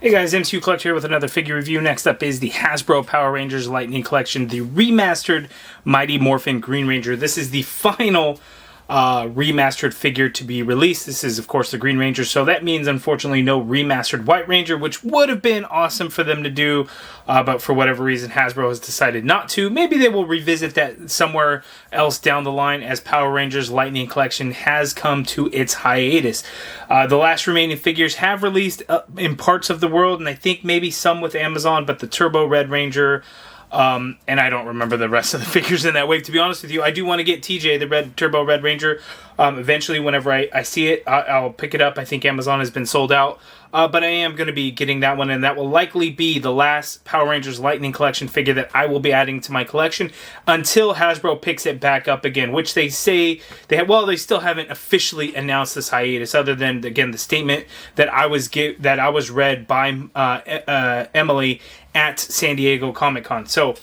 Hey guys, MCU Collector here with another figure review. Next up is the Hasbro Power Rangers Lightning Collection, the remastered Mighty Morphin Green Ranger. This is the final remastered figure to be released. This is, of course, the Green Ranger, so that means, unfortunately, no remastered White Ranger, which would have been awesome for them to do, but for whatever reason, Hasbro has decided not to. Maybe they will revisit that somewhere else down the line as Power Rangers Lightning Collection has come to its hiatus. The last remaining figures have released in parts of the world, and I think maybe some with Amazon, but the Turbo Red Ranger... and I don't remember the rest of the figures in that wave, to be honest with you. I do want to get TJ, the Turbo Red Ranger. Eventually, whenever I see it, I'll pick it up. I think Amazon has been sold out. But I am going to be getting that one, and that will likely be the last Power Rangers Lightning Collection figure that I will be adding to my collection until Hasbro picks it back up again, which they say they still haven't officially announced this hiatus, other than, again, the statement that I was read by Emily at San Diego Comic-Con. So,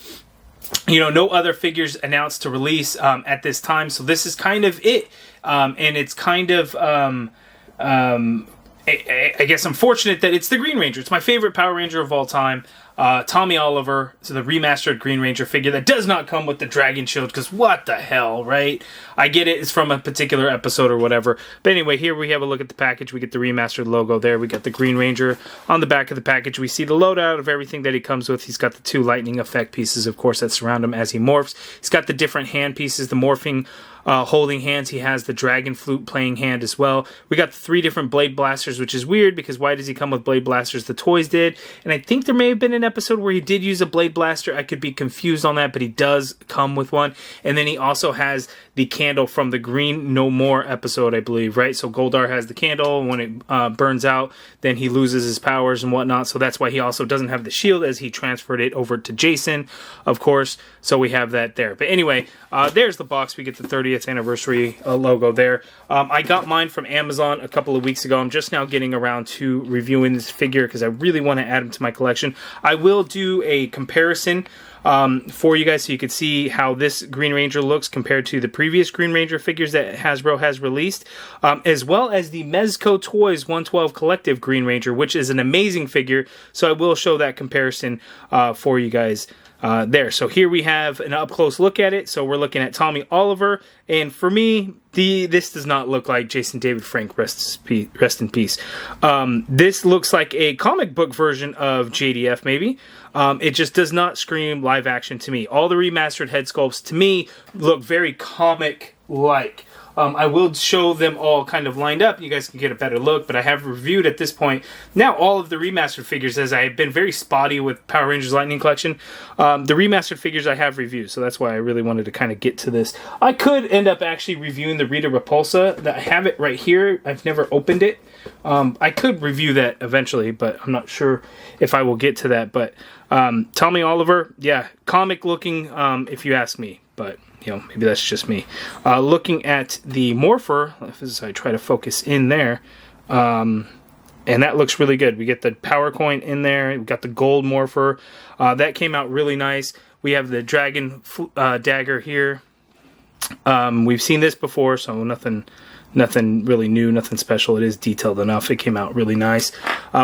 you know, no other figures announced to release at this time, so this is kind of it. And it's kind of, I guess I'm fortunate that it's the Green Ranger. It's my favorite Power Ranger of all time. Tommy Oliver, so the remastered Green Ranger figure that does not come with the Dragon Shield, because what the hell, right? I get it, it's from a particular episode or whatever. But anyway, here we have a look at the package. We get the remastered logo there. We got the Green Ranger on the back of the package. We see the loadout of everything that he comes with. He's got the two lightning effect pieces, of course, that surround him as he morphs. He's got the different hand pieces, the morphing holding hands. He has the dragon flute playing hand as well. We got the three different blade blasters, which is weird because why does he come with blade blasters? The toys did, and I think there may have been an episode where he did use a blade blaster. I could be confused on that, but he does come with one. And then he also has the candle from the Green No More episode, I believe, right? So Goldar has the candle. When it burns out, then he loses his powers and whatnot. So that's why he also doesn't have the shield, as he transferred it over to Jason, of course. So we have that there. But anyway, there's the box. We get the 30th anniversary logo there. I got mine from Amazon a couple of weeks ago. I'm just now getting around to reviewing this figure because I really want to add him to my collection. I will do a comparison for you guys so you can see how this Green Ranger looks compared to the previous Green Ranger figures that Hasbro has released, as well as the Mezco Toys 112 Collective Green Ranger, which is an amazing figure, so I will show that comparison for you guys there. So here we have an up-close look at it. So we're looking at Tommy Oliver, and for me, this does not look like Jason David Frank, rest in peace. This looks like a comic book version of JDF, maybe. It just does not scream live action to me. All the remastered head sculpts, to me, look very comic-like. I will show them all kind of lined up. You guys can get a better look, but I have reviewed at this point now all of the remastered figures, as I have been very spotty with Power Rangers Lightning Collection. The remastered figures I have reviewed, so that's why I really wanted to kind of get to this. I could end up actually reviewing the Rita Repulsa. I have it right here. I've never opened it. I could review that eventually, but I'm not sure if I will get to that. But Tommy Oliver, yeah, comic looking, if you ask me, but you know, maybe that's just me. Looking at the Morpher, as I try to focus in there, and that looks really good. We get the power coin in there. We got the gold Morpher. That came out really nice. We have the dragon dagger here. We've seen this before, so nothing really new, nothing special. It is detailed enough. It came out really nice.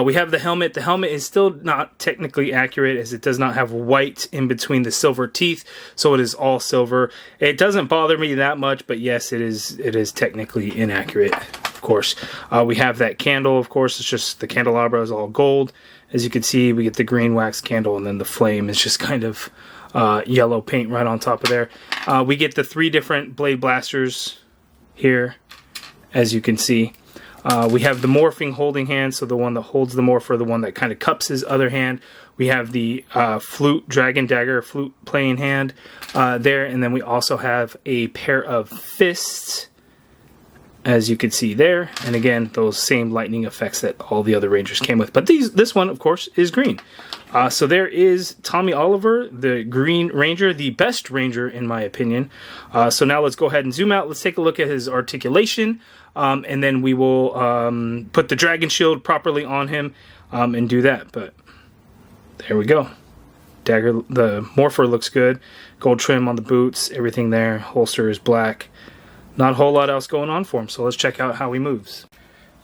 We have the helmet. The helmet is still not technically accurate, as it does not have white in between the silver teeth, so it is all silver. It doesn't bother me that much, but yes, it is technically inaccurate, of course. We have that candle, of course. It's just the candelabra is all gold. As you can see, we get the green wax candle, and then the flame is just kind of yellow paint right on top of there. We get the three different blade blasters here, as you can see. We have the morphing holding hand, so the one that holds the morpher, the one that kind of cups his other hand. We have the flute, dragon dagger, flute playing hand there, and then we also have a pair of fists, as you can see there. And again, those same lightning effects that all the other Rangers came with. But this one, of course, is green. So there is Tommy Oliver, the Green Ranger, the best Ranger in my opinion. So now let's go ahead and zoom out. Let's take a look at his articulation, and then we will put the Dragon Shield properly on him and do that. But there we go. Dagger, the Morpher looks good. Gold trim on the boots, everything there. Holster is black. Not a whole lot else going on for him, so let's check out how he moves.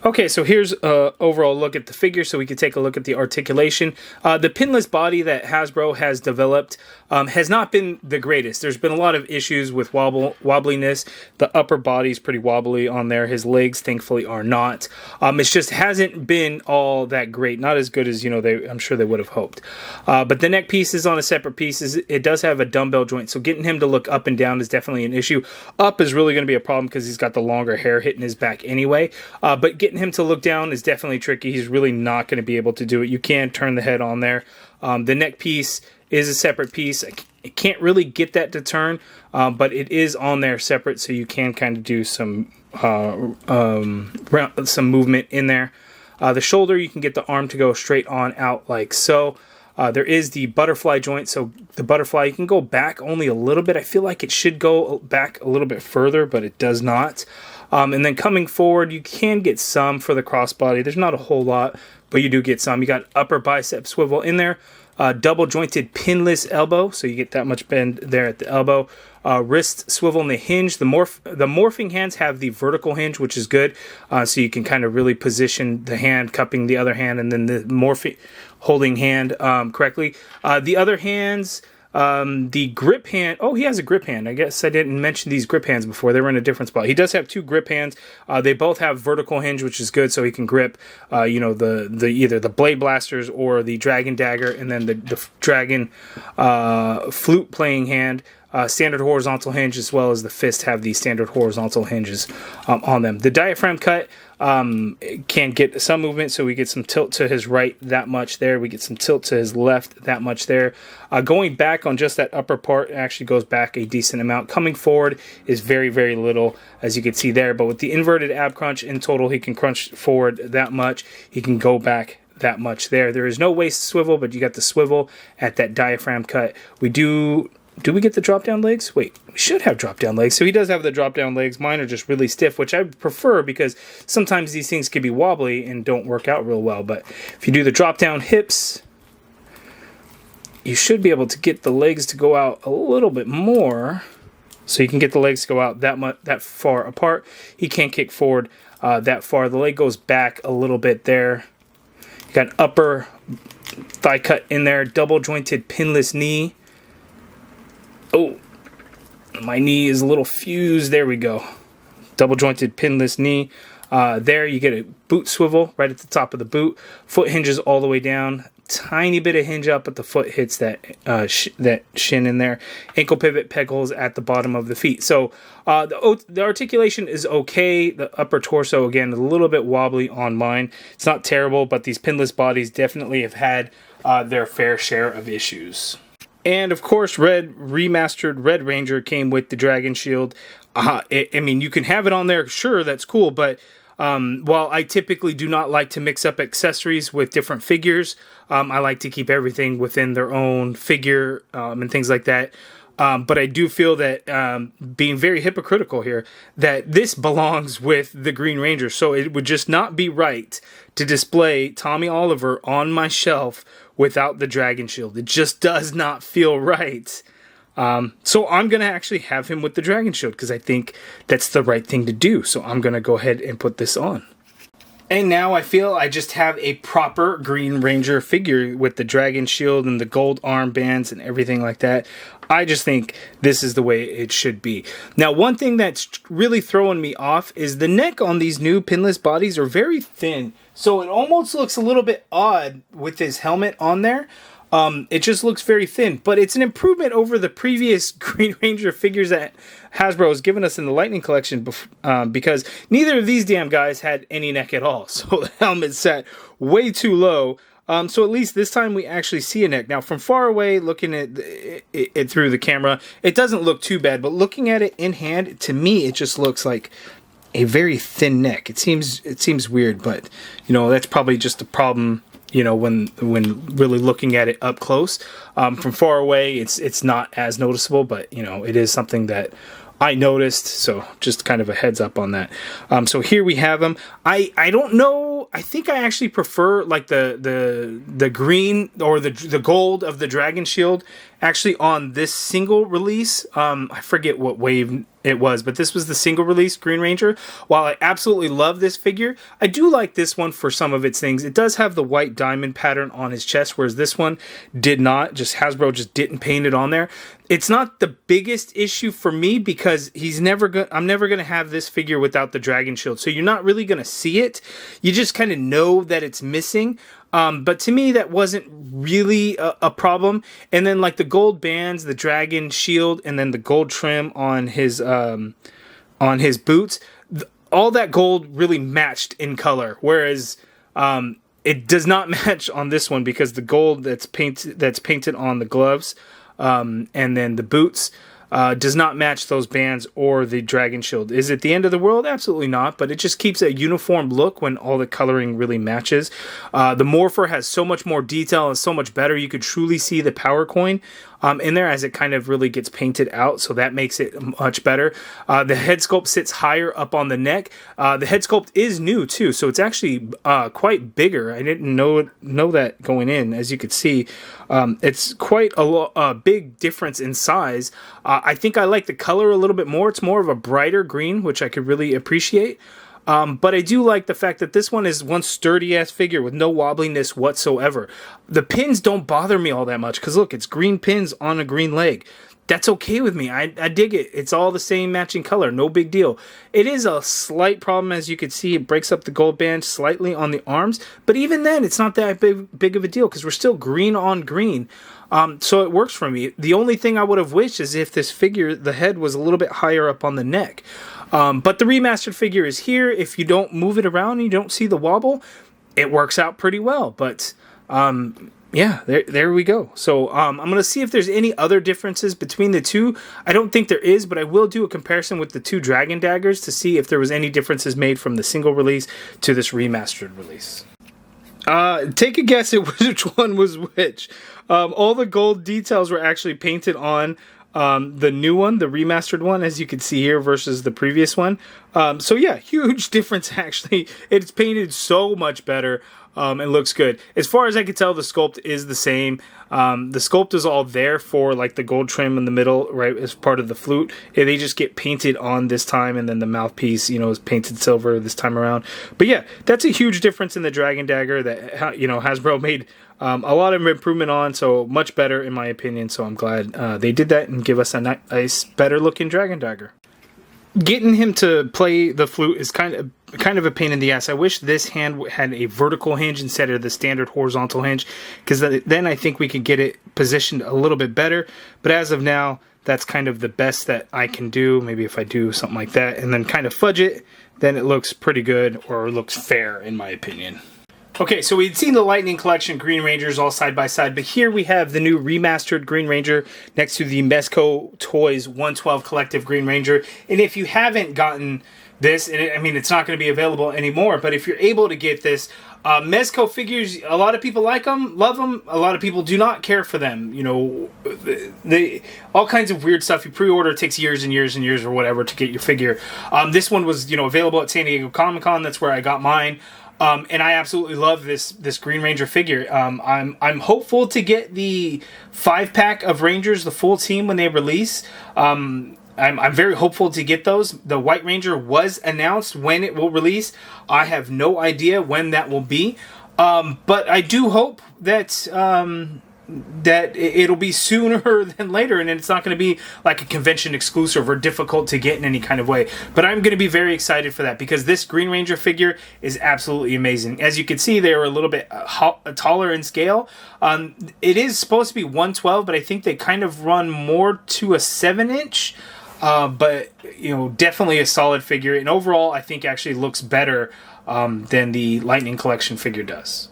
Okay, so here's an overall look at the figure so we can take a look at the articulation. The pinless body that Hasbro has developed has not been the greatest. There's been a lot of issues with wobbliness. The upper body is pretty wobbly on there. His legs, thankfully, are not. It just hasn't been all that great. Not as good as, I'm sure they would have hoped. But the neck piece is on a separate piece. It does have a dumbbell joint, so getting him to look up and down is definitely an issue. Up is really going to be a problem because he's got the longer hair hitting his back anyway. But getting him to look down is definitely tricky. He's really not going to be able to do it. You can turn the head on there. The neck piece is a separate piece. I can't really get that to turn, but it is on there separate, so you can kind of do some movement in there. The shoulder, you can get the arm to go straight on out like so. There is the butterfly joint, so the butterfly, you can go back only a little bit. I feel like it should go back a little bit further, but it does not. And then coming forward, you can get some for the crossbody. There's not a whole lot, but you do get some. You got upper bicep swivel in there. Double jointed pinless elbow, so you get that much bend there at the elbow. Wrist swivel in the hinge. The morphing hands have the vertical hinge, which is good, so you can kind of really position the hand, cupping the other hand, and then the morphing holding hand correctly. The other hands, the grip hand. Oh, he has a grip hand. I guess I didn't mention these grip hands before. They were in a different spot. He does have two grip hands. They both have vertical hinge, which is good, so he can grip, the either the blade blasters or the dragon dagger, and then the dragon flute playing hand. Standard horizontal hinge, as well as the fist, have the standard horizontal hinges on them. The diaphragm cut can get some movement, so we get some tilt to his right, that much there. We get some tilt to his left, that much there. Going back on just that upper part, it actually goes back a decent amount. Coming forward is very, very little, as you can see there. But with the inverted ab crunch, in total, he can crunch forward that much. He can go back that much there. There is no waist swivel, but you got the swivel at that diaphragm cut. Do we get the drop-down legs? Wait, we should have drop-down legs. So he does have the drop-down legs. Mine are just really stiff, which I prefer because sometimes these things can be wobbly and don't work out real well. But if you do the drop-down hips, you should be able to get the legs to go out a little bit more. So you can get the legs to go out that far apart. He can't kick forward that far. The leg goes back a little bit there. You got an upper thigh cut in there. Double-jointed pinless knee. Oh, my knee is a little fused. There we go. Double jointed pinless knee. There you get a boot swivel right at the top of the boot. Foot hinges all the way down. Tiny bit of hinge up, but the foot hits that shin in there. Ankle pivot peg holes at the bottom of the feet. So the articulation is okay. The upper torso, again, a little bit wobbly on mine. It's not terrible, but these pinless bodies definitely have had their fair share of issues. And of course, Remastered Red Ranger came with the Dragon Shield. You can have it on there, sure, that's cool, but while I typically do not like to mix up accessories with different figures, I like to keep everything within their own figure and things like that. But I do feel that, being very hypocritical here, that this belongs with the Green Ranger, so it would just not be right to display Tommy Oliver on my shelf without the Dragon Shield. It just does not feel right. So I'm going to actually have him with the Dragon Shield because I think that's the right thing to do. So I'm going to go ahead and put this on. And now I feel I just have a proper Green Ranger figure with the Dragon Shield and the gold armbands and everything like that. I just think this is the way it should be. Now, one thing that's really throwing me off is the neck on these new pinless bodies are very thin. So it almost looks a little bit odd with his helmet on there. It just looks very thin, but it's an improvement over the previous Green Ranger figures that Hasbro has given us in the Lightning Collection, because neither of these damn guys had any neck at all. So the helmet sat way too low. So at least this time we actually see a neck. Now from far away, looking at it through the camera, it doesn't look too bad, but looking at it in hand, to me, it just looks like a very thin neck. It seems weird, but that's probably just a problem. When really looking at it up close. From far away, it's not as noticeable, but it is something that I noticed. So just kind of a heads up on that. So here we have them. I don't know. I think I actually prefer like the green or the gold of the Dragon Shield actually on this single release. I forget what wave it was, but this was the single release Green Ranger. While I absolutely love this figure, I do like this one for some of its things. It does have the white diamond pattern on his chest, whereas this one did not. Just Hasbro just didn't paint it on there. It's not the biggest issue for me because I'm never going to have this figure without the dragon shield. So you're not really going to see it. You just kind of know that it's missing. But to me, that wasn't really a problem. And then like the gold bands, the dragon shield, and then the gold trim on his boots, all that gold really matched in color. Whereas it does not match on this one because the gold that's painted on the gloves and then the boots does not match those bands or the dragon shield. Is it the end of the world? Absolutely not, but it just keeps a uniform look when all the coloring really matches. The Morpher has so much more detail and so much better. You could truly see the power coin in there as it kind of really gets painted out, so that makes it much better. The head sculpt sits higher up on the neck. The head sculpt is new too, so it's actually quite bigger. I didn't know that going in. As you could see, it's quite a big difference in size. I think I like the color a little bit more. It's more of a brighter green, which I could really appreciate. But I do like the fact that this one is one sturdy-ass figure with no wobbliness whatsoever. The pins don't bother me all that much, because look, it's green pins on a green leg. That's okay with me. I dig it. It's all the same matching color. No big deal. It is a slight problem, as you can see. It breaks up the gold band slightly on the arms. But even then, it's not that big of a deal, because we're still green on green. So it works for me. The only thing I would have wished is if this figure, the head was a little bit higher up on the neck. But the remastered figure is here. If you don't move it around and you don't see the wobble, it works out pretty well. But yeah, there we go. So I'm going to see if there's any other differences between the two. I don't think there is, but I will do a comparison with the two Dragon Daggers to see if there was any differences made from the single release to this remastered release. Take a guess at which one was which. All the gold details were actually painted on the new one, the remastered one, as you can see here, versus the previous one. So yeah, huge difference actually. It's painted so much better. It looks good. As far as I can tell, the sculpt is the same. The sculpt is all there for like the gold trim in the middle, right, as part of the flute. They just get painted on this time, and then the mouthpiece, is painted silver this time around. But yeah, that's a huge difference in the Dragon Dagger that, Hasbro made a lot of improvement on, so much better in my opinion. So I'm glad they did that and give us a nice, better looking Dragon Dagger. Getting him to play the flute is kind of a pain in the ass. I wish this hand had a vertical hinge instead of the standard horizontal hinge, because then I think we could get it positioned a little bit better. But as of now, that's kind of the best that I can do. Maybe if I do something like that and then kind of fudge it, then it looks pretty good, or looks fair in my opinion. Okay, so we'd seen the Lightning Collection Green Rangers all side by side, but here we have the new remastered Green Ranger next to the Mezco Toys 112 Collective Green Ranger. And if you haven't gotten this, and it's not going to be available anymore, but if you're able to get this, Mezco figures, a lot of people like them, love them. A lot of people do not care for them. They all kinds of weird stuff. You pre-order, it takes years and years and years or whatever to get your figure. This one was, available at San Diego Comic-Con. That's where I got mine. And I absolutely love this Green Ranger figure. I'm hopeful to get the 5-pack of Rangers, the full team, when they release. I'm very hopeful to get those. The White Ranger was announced when it will release. I have no idea when that will be. But I do hope that it'll be sooner than later, and it's not going to be like a convention exclusive or difficult to get in any kind of way. But I'm going to be very excited for that, because this Green Ranger figure is absolutely amazing. As you can see, they're a little bit taller in scale. It is supposed to be 112, but I think they kind of run more to a 7-inch. But definitely a solid figure, and overall I think actually looks better than the Lightning Collection figure does.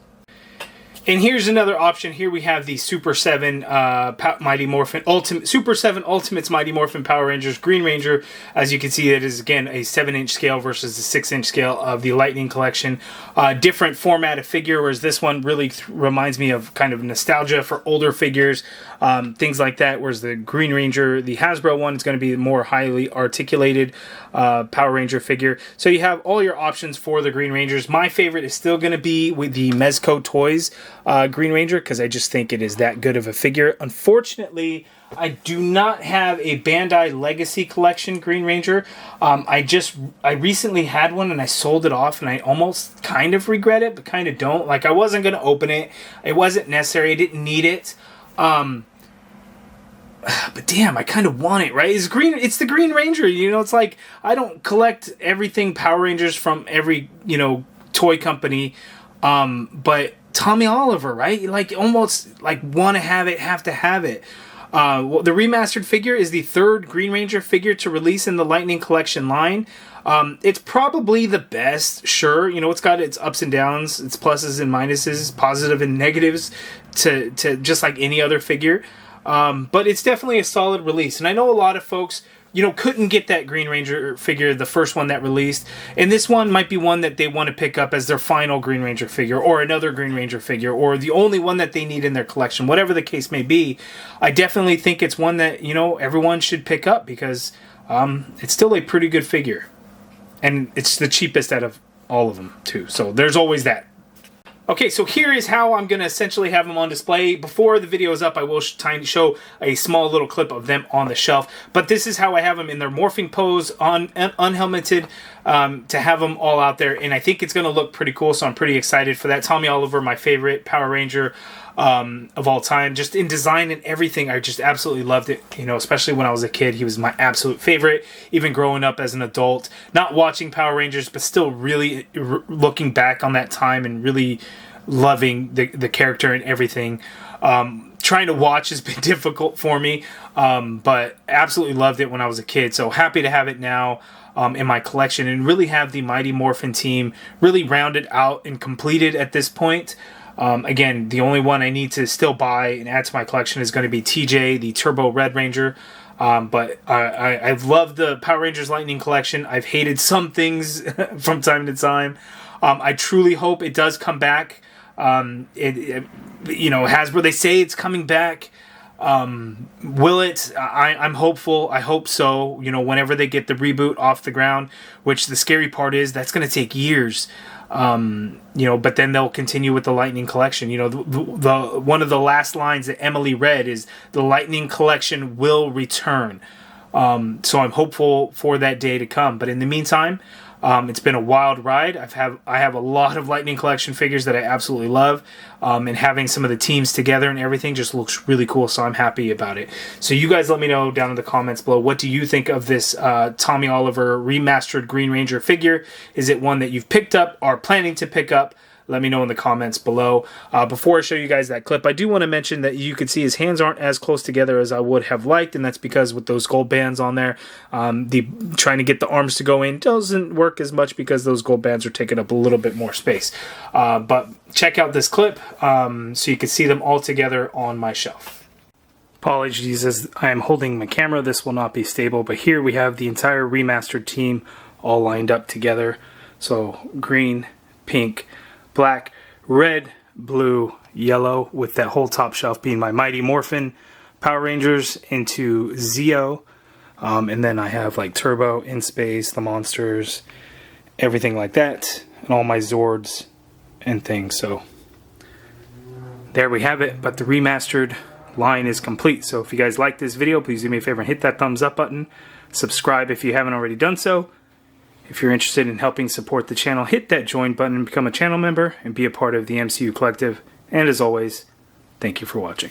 And here's another option. Here we have the Super 7 Mighty Morphin Super 7 Ultimates Mighty Morphin Power Rangers Green Ranger. As you can see, it is again a 7-inch scale versus the 6-inch scale of the Lightning Collection. Different format of figure, whereas this one really reminds me of kind of nostalgia for older figures, things like that. Whereas the Green Ranger, the Hasbro one, is going to be a more highly articulated Power Ranger figure. So you have all your options for the Green Rangers. My favorite is still going to be with the Mezco Toys Green Ranger because I just think it is that good of a figure. Unfortunately, I do not have a Bandai Legacy Collection Green Ranger. I recently had one and I sold it off, and I almost kind of regret it, but kind of don't. Like, I wasn't going to open it. It wasn't necessary. I didn't need it. But damn, I kind of want it, right? It's the Green Ranger, you know. It's like, I don't collect everything Power Rangers from every, you know, toy company, but Tommy Oliver, right? Like, almost like want to have it, have to have it. Well, the remastered figure is the third Green Ranger figure to release in the Lightning Collection line. It's probably the best, sure. You know, it's got its ups and downs, its pluses and minuses, positive and negatives, to just like any other figure. But it's definitely a solid release. And I know a lot of folks, you know, couldn't get that Green Ranger figure, the first one that released. And this one might be one that they want to pick up as their final Green Ranger figure, or another Green Ranger figure, or the only one that they need in their collection, whatever the case may be. I definitely think it's one that, you know, everyone should pick up because it's still a pretty good figure. And it's the cheapest out of all of them, too. So there's always that. Okay, so here is how I'm going to essentially have them on display. Before the video is up, I will show a small little clip of them on the shelf. But this is how I have them in their morphing pose, unhelmeted, to have them all out there. And I think it's going to look pretty cool, so I'm pretty excited for that. Tommy Oliver, my favorite Power Ranger of all time. Just in design and everything, I just absolutely loved it. You know, especially when I was a kid, he was my absolute favorite. Even growing up as an adult, not watching Power Rangers, but still really looking back on that time and really loving the character and everything. Trying to watch has been difficult for me, but absolutely loved it when I was a kid. So happy to have it now in my collection and really have the Mighty Morphin team really rounded out and completed at this point. Again, the only one I need to still buy and add to my collection is going to be TJ, the Turbo Red Ranger. But I've loved the Power Rangers Lightning Collection. I've hated some things from time to time. I truly hope it does come back. You know, Hasbro, they say it's coming back. Will it? I'm hopeful. I hope so. You know, whenever they get the reboot off the ground, which the scary part is that's going to take years. You know, but then they'll continue with the Lightning Collection. You know, the one of the last lines that Emily read is the Lightning Collection will return. So I'm hopeful for that day to come. But in the meantime, it's been a wild ride. I have a lot of Lightning Collection figures that I absolutely love, and having some of the teams together and everything just looks really cool, so I'm happy about it. So you guys let me know down in the comments below, what do you think of this Tommy Oliver remastered Green Ranger figure? Is it one that you've picked up or planning to pick up? Let me know in the comments below. Before I show you guys that clip, I do want to mention that you can see his hands aren't as close together as I would have liked, and that's because with those gold bands on there, trying to get the arms to go in doesn't work as much because those gold bands are taking up a little bit more space. But check out this clip so you can see them all together on my shelf. Apologies as I am holding my camera. This will not be stable, but here we have the entire remastered team all lined up together. So green, pink, black, red, blue, yellow, with that whole top shelf being my Mighty Morphin Power Rangers into Zeo. And then I have like Turbo, In Space, the Monsters, everything like that, and all my Zords and things. So there we have it, but the remastered line is complete. So if you guys like this video, please do me a favor and hit that thumbs up button. Subscribe if you haven't already done so. If you're interested in helping support the channel, hit that join button and become a channel member and be a part of the MCU Collective. And as always, thank you for watching.